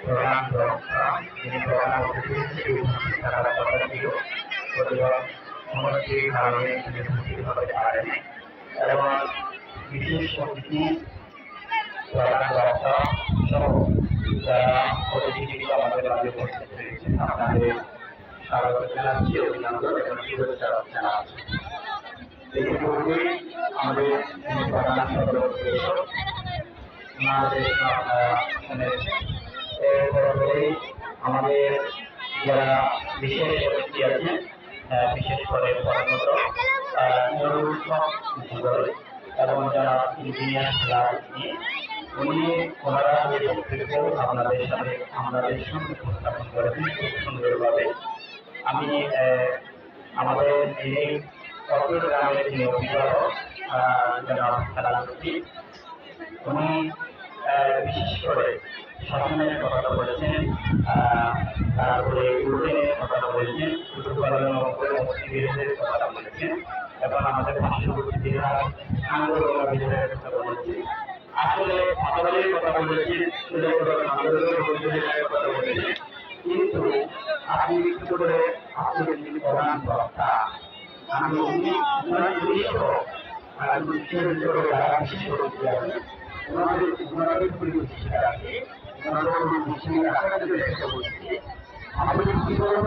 প্রধান বক্তা যিনি প্রধান অতিথি তারা কথা ছিল সমষ্টির কারণে উপস্থিত হতে পারেন এবং বিশেষ অতিথি প্রধান বক্তা সহ যারা অতিথিবৃন্দ আমাদের মাঝে উপস্থিত হয়েছেন আপনাদের স্বাগত জানাচ্ছি, অভিনন্দন এবং শুভেচ্ছা জানাচ্ছি। ইতিপূর্বে আমাদের প্রধান সদস্য আপনারা শুনেছেন। এরপরে আমাদের যারা বিশেষ অতিথি আছেন, বিশেষ করে পরামর্শ এবং যারা ইঞ্জিনিয়ার নিয়ে ওনারা যে বক্তব্য আপনাদের সাথে আমাদের সঙ্গে উপস্থাপন করেছেন খুব সুন্দরভাবে। আমি আমাদের যিনি চট্টগ্রামের যিনি অভিভাবক যারা খেলাধুলি উনি বিশেষ করে শাসনের কথা বলেছেন, তারপরে উদ্যোগের কথা বলেছেন, উৎপাদনের কথা বলেছেন এবং আমাদের পার্শ্ববর্তী জেলার আন্দোলনের বিষয়ের কথা বলেছেন। আসলে আমাদের কথা বলেছেন, আন্দোলনের কথা বলেছেন, কিন্তু আপনি একটু করে আপনাদের যিনি প্রধান বক্তা আমি বিশেষ করে ওনাদের পরিবেশিকা আছে ওনাদের বিষয়ে আকারে চেষ্টা করছি আমাদের জীবন